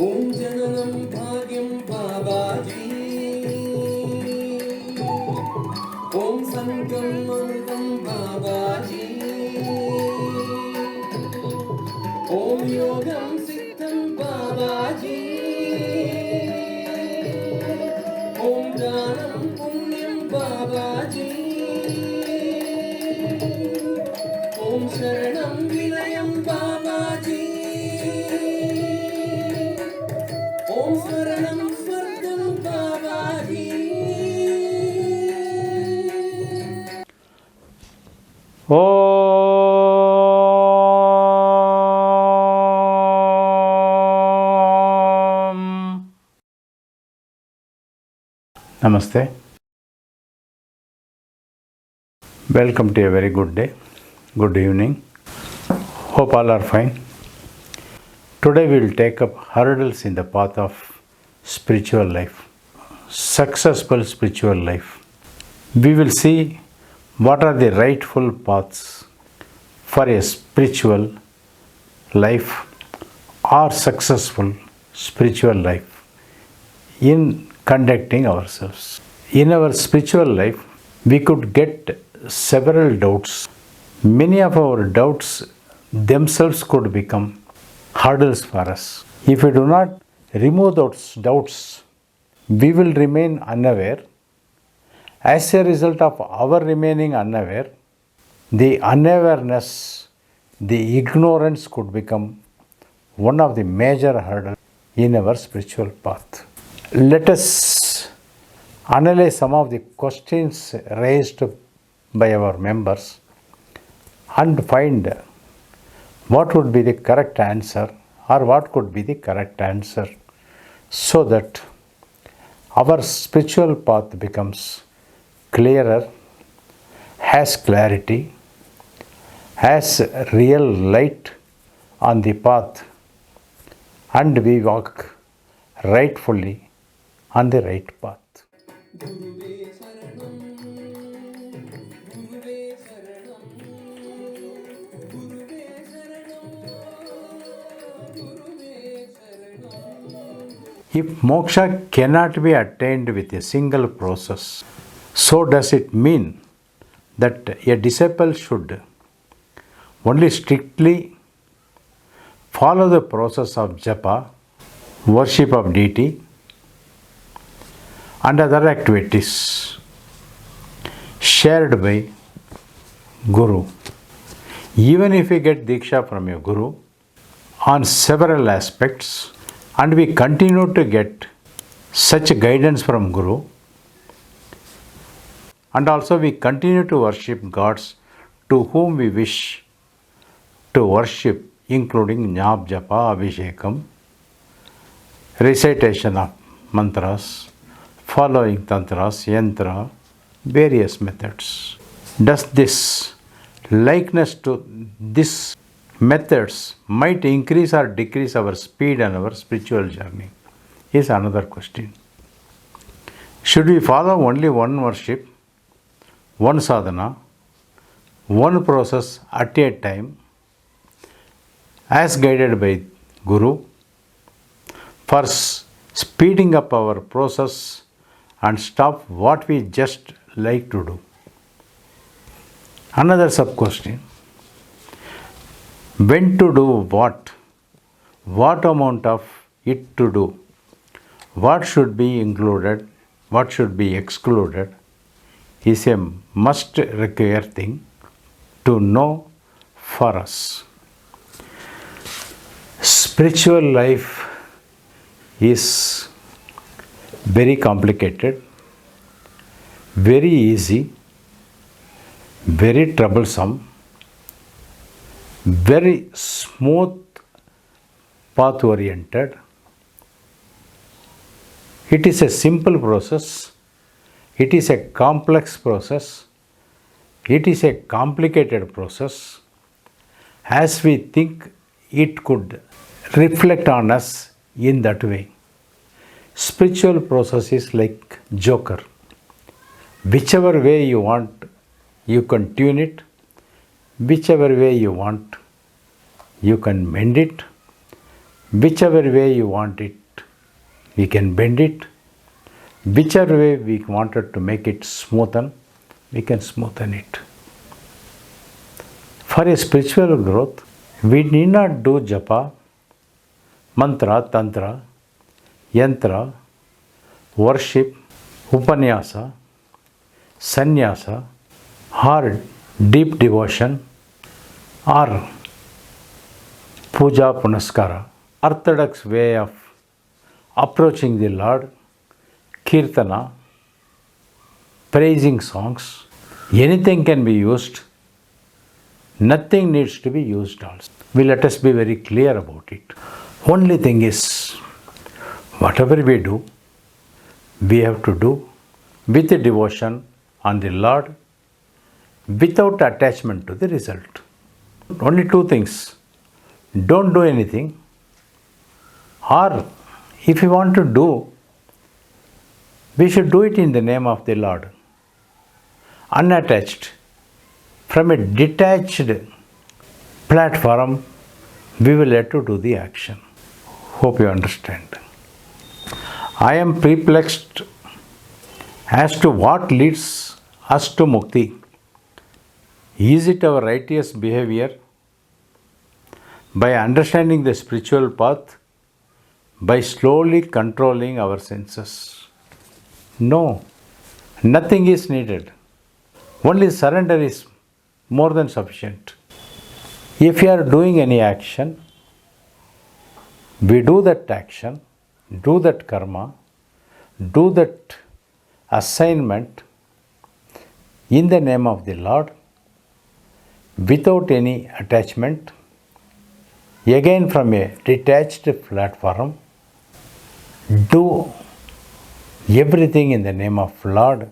Om Jananam Bhagyam Babaji. Om Sangam Amritam Babaji. Om Yogam Siddham Babaji. Om Dhanam Punyam Babaji. Om Sharanam Vinayam Babaji. Om Swaranam Swargam Babaji. Namaste. Welcome to a very good day. Good evening. Hope all are fine. Today we will take up hurdles in the path of spiritual life, successful spiritual life. We will see what are the rightful paths for a spiritual life or successful spiritual life in conducting ourselves. In our spiritual life, we could get several doubts. Many of our doubts themselves could become hurdles for us. If we do not remove those doubts, we will remain unaware. As a result of our remaining unaware, the unawareness, the ignorance could become one of the major hurdles in our spiritual path. Let us analyze some of the questions raised by our members and find what would be the correct answer or what could be the correct answer so that our spiritual path becomes clearer, has clarity, has real light on the path, and we walk rightfully on the right path. If moksha cannot be attained with a single process, so does it mean that a disciple should only strictly follow the process of japa, worship of deity, and other activities shared by Guru? Even if we get Diksha from a Guru on several aspects and we continue to get such guidance from Guru, and also we continue to worship gods to whom we wish to worship, including Jnap Japa, Abhishekam, recitation of mantras, following tantras, yantra, various methods. Does this likeness to these methods might increase or decrease our speed and our spiritual journey? Is another question. Should we follow only one worship, one sadhana, one process at a time, as guided by Guru, for speeding up our process and stop what we just like to do? Another sub question. When to do what amount of it to do, what should be included, what should be excluded, is a must require thing to know for us. Spiritual life is very complicated, very easy, very troublesome, very smooth path oriented. It is a simple process. It is a complex process. It is a complicated process. As we think it could reflect on us in that way. Spiritual process is like joker. Whichever way you want, you can tune it. Whichever way you want, you can mend it. Whichever way you want it, we can bend it. Whichever way we wanted to make it smoothen, we can smoothen it. For a spiritual growth, we need not do japa, mantra, tantra, yantra, worship, upanyasa, sannyasa, or deep devotion, or puja punaskara. Orthodox way of approaching the Lord, kirtana, praising songs, anything can be used. Nothing needs to be used also. Let us be very clear about it. Only thing is, whatever we do, we have to do with a devotion on the Lord, without attachment to the result. Only two things. Don't do anything, or if you want to do, we should do it in the name of the Lord, unattached. From a detached platform, we will have to do the action. Hope you understand. I am perplexed as to what leads us to mukti. Is it our righteous behavior? By understanding the spiritual path, by slowly controlling our senses? No, nothing is needed. Only surrender is more than sufficient. If you are doing any action, we do that action, do that karma, do that assignment in the name of the Lord, without any attachment, again from a detached platform, do everything in the name of Lord,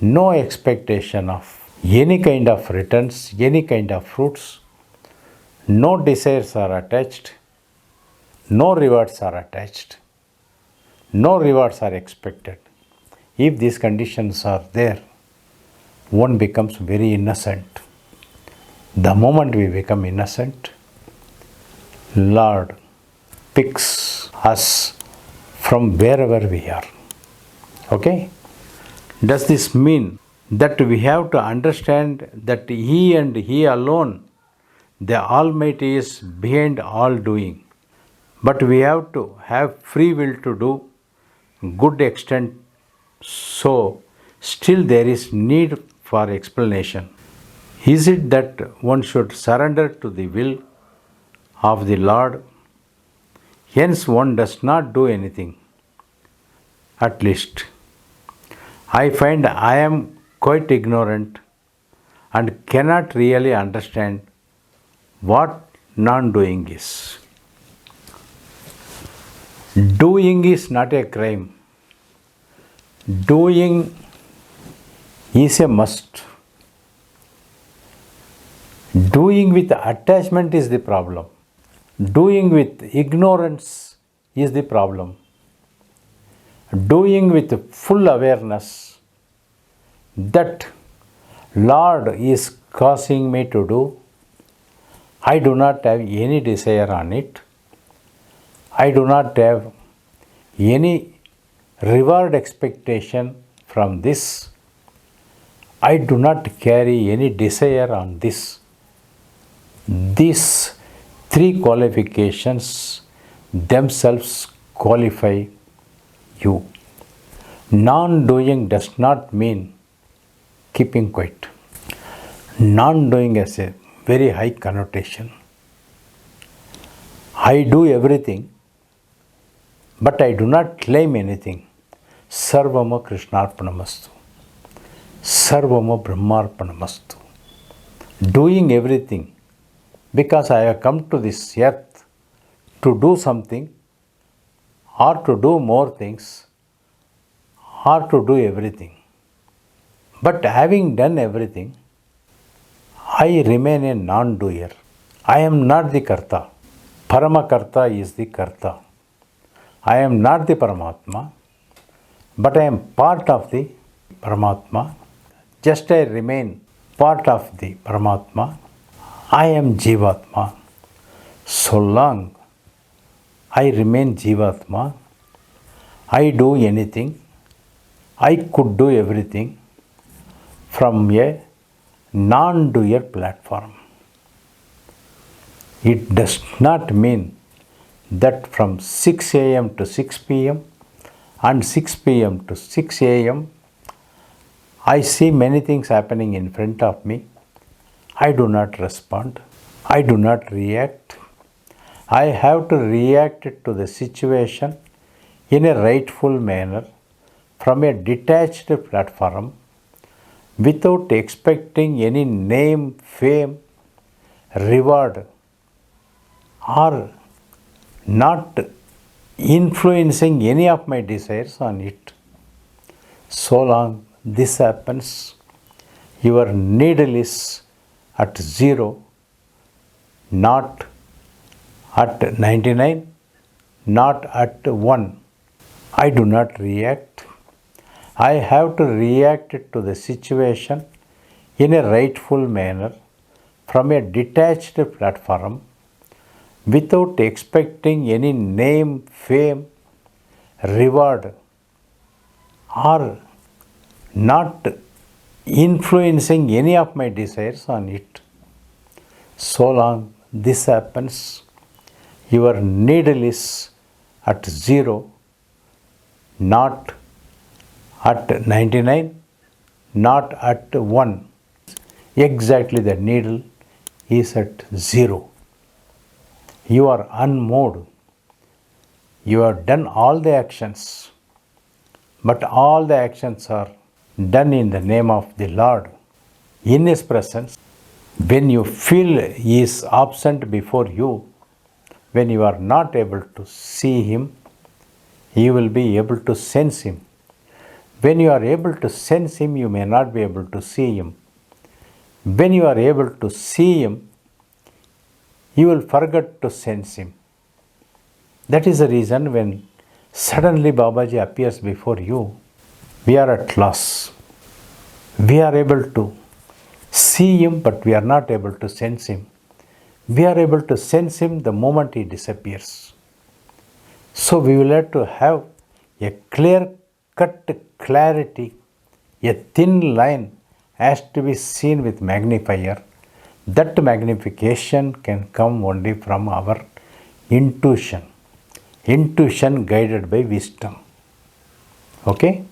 no expectation of any kind of returns, any kind of fruits, no desires are attached, no rewards are attached, no rewards are expected. If these conditions are there, one becomes very innocent. The moment we become innocent, Lord picks us from wherever we are. Okay? Does this mean that we have to understand that He and He alone, the Almighty, is behind all doing? But we have to have free will to do good extent, so still there is need for explanation. Is it that one should surrender to the will of the Lord? Hence one does not do anything. At least I find I am quite ignorant and cannot really understand what non-doing is. Doing is not a crime. Doing is a must. Doing with attachment is the problem. Doing with ignorance is the problem. Doing with full awareness that Lord is causing me to do, I do not have any desire on it. I do not have any reward expectation from this. I do not carry any desire on this. These three qualifications themselves qualify you. Non-doing does not mean keeping quiet. Non-doing has a very high connotation. I do everything, but I do not claim anything. Sarvama Krishnarpanamastu. Sarvama Brahmarpanamastu. Doing everything because I have come to this earth to do something, or to do more things, or to do everything. But having done everything, I remain a non-doer. I am not the Karta. Paramakarta is the Karta. I am not the Paramatma, but I am part of the Paramatma. Just I remain part of the Paramatma. I am Jivatma. So long I remain Jivatma. I do anything. I could do everything from a non-doer platform. It does not mean that from 6 a.m. to 6 p.m. and 6 p.m. to 6 a.m. I see many things happening in front of me. I do not respond. I do not react. I have to react to the situation in a rightful manner from a detached platform without expecting any name, fame, reward, or not influencing any of my desires on it. So long this happens, your needle is at 0, not at 99, not at 1. I do not react. I have to react to the situation in a rightful manner from a detached platform without expecting any name, fame, reward, or not influencing any of my desires on it. So long this happens, your needle is at 0, not at 99, not at 1. Exactly, the needle is at 0. You are unmoved. You have done all the actions, but all the actions are done in the name of the Lord. In His presence, when you feel He is absent before you, when you are not able to see Him, you will be able to sense Him. When you are able to sense Him, you may not be able to see Him. When you are able to see Him, you will forget to sense Him. That is the reason when suddenly Babaji appears before you, we are at loss. We are able to see Him, but we are not able to sense Him. We are able to sense Him the moment He disappears. So we will have to have a clear-cut clarity, a thin line has to be seen with magnifier. That magnification can come only from our intuition. Intuition guided by wisdom. Okay?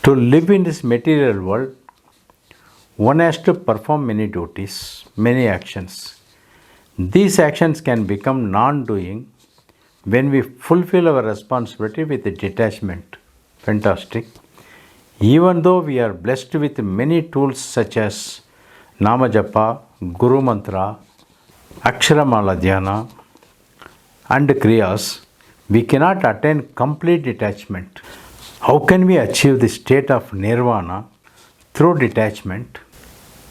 To live in this material world, one has to perform many duties, many actions. These actions can become non-doing when we fulfill our responsibility with detachment. Fantastic. Even though we are blessed with many tools such as Nama Japa, Guru Mantra, Akshara Dhyana, and Kriyas, we cannot attain complete detachment. How can we achieve the state of nirvana through detachment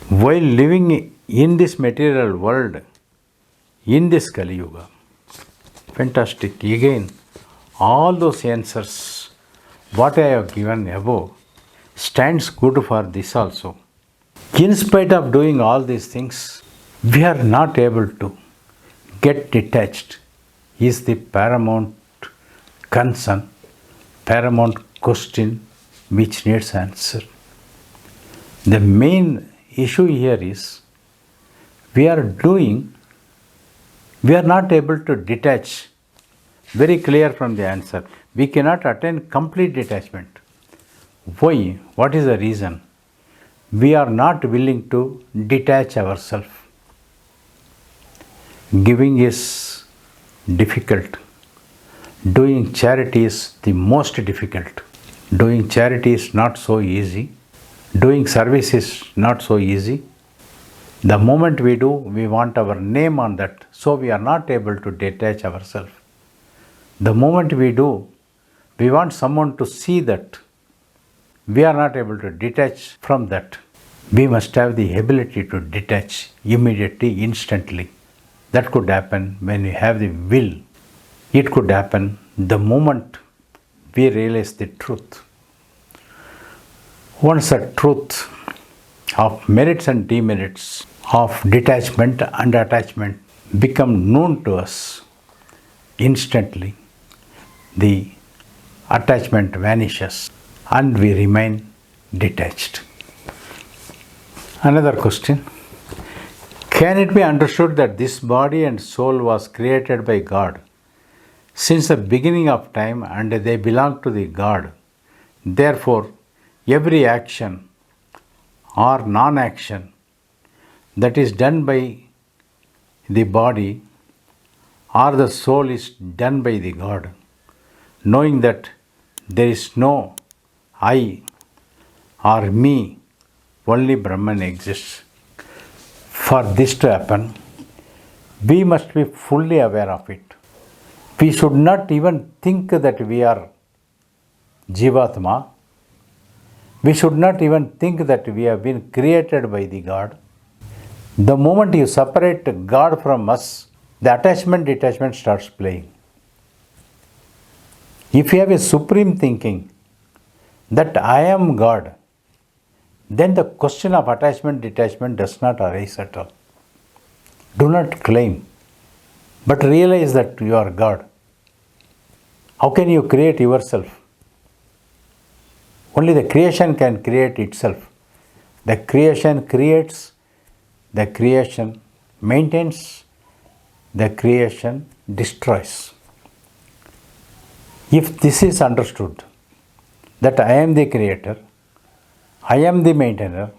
while living in this material world, in this Kali Yuga? Fantastic. Again, all those answers, what I have given above, stands good for this also. In spite of doing all these things, we are not able to get detached is the paramount concern, paramount question which needs answer. The main issue here is we are not able to detach. Very clear from the answer. We cannot attain complete detachment. Why? What is the reason? We are not willing to detach ourselves. Giving is difficult. Doing charity is the most difficult. Doing charity is not so easy. Doing service is not so easy. The moment we do, we want our name on that, so we are not able to detach ourselves. The moment we do, we want someone to see that. We are not able to detach from that. We must have the ability to detach immediately, instantly. That could happen when we have the will. It could happen the moment we realize the truth. Once the truth of merits and demerits, of detachment and attachment become known to us, instantly the attachment vanishes and we remain detached. Another question. Can it be understood that this body and soul was created by God since the beginning of time and they belong to the God? Therefore, every action or non-action that is done by the body or the soul is done by the God, knowing that there is no I or me, only Brahman exists. For this to happen, we must be fully aware of it. We should not even think that we are Jivatma. We should not even think that we have been created by the God. The moment you separate God from us, the attachment detachment starts playing. If you have a supreme thinking that I am God, then the question of attachment detachment does not arise at all. Do not claim, but realize that you are God. How can you create yourself? Only the creation can create itself. The creation creates, the creation maintains, the creation destroys. If this is understood, that I am the creator, I am the maintainer,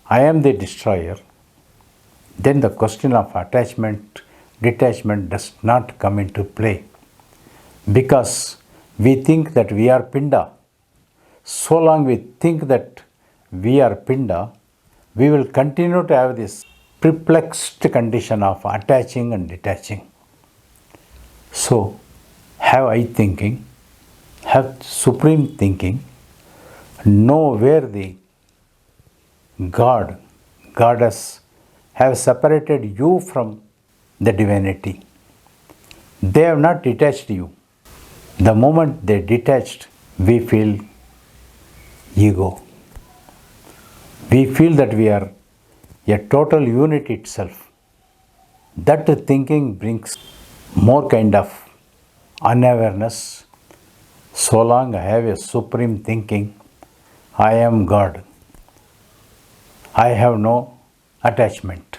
I am the destroyer, then the question of attachment, detachment does not come into play. Because we think that we are Pinda. So long we think that we are Pinda, we will continue to have this perplexed condition of attaching and detaching. So, have I thinking, have supreme thinking, know where the God, Goddess have separated you from the divinity. They have not detached you. The moment they detached, we feel ego. We feel that we are a total unit itself. That thinking brings more kind of unawareness. So long I have a supreme thinking, I am God. I have no attachment.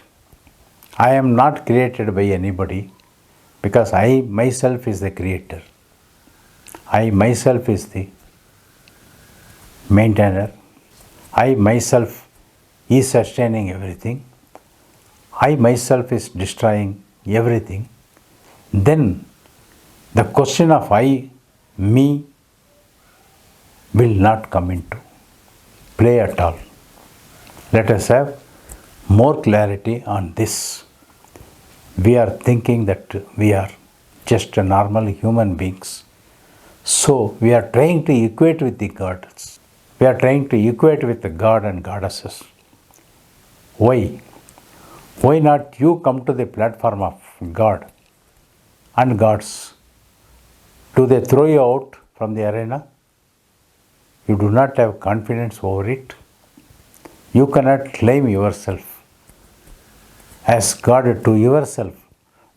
I am not created by anybody because I myself is the creator. I myself is the maintainer. I myself is sustaining everything. I myself is destroying everything. Then the question of I, me will not come into play at all. Let us have more clarity on this. We are thinking that we are just normal human beings. So we are trying to equate with the gods. We are trying to equate with the God and goddesses. Why? Why not you come to the platform of God and gods? Do they throw you out from the arena? You do not have confidence over it. You cannot claim yourself as God to yourself.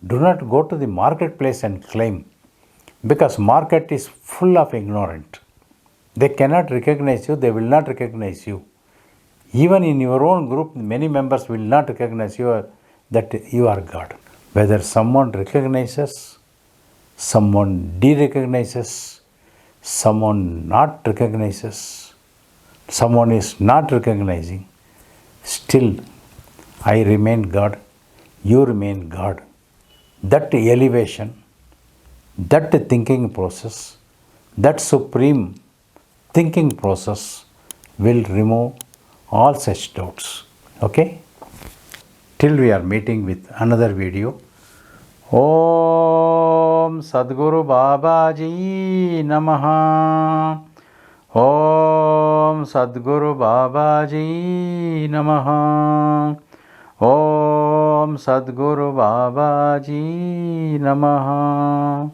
Do not go to the marketplace and claim, because market is full of ignorant. They cannot recognize you, they will not recognize you. Even in your own group, many members will not recognize you that you are God. Whether someone recognizes, someone de-recognizes, someone not recognizes, someone is not recognizing, still I remain God, you remain God. That elevation, that thinking process, that supreme thinking process will remove all such doubts. Okay? Till we are meeting with another video. Om Sadguru Babaji Namaha. Om Sadguru Babaji Namaha. Om Sadguru Babaji Namaha.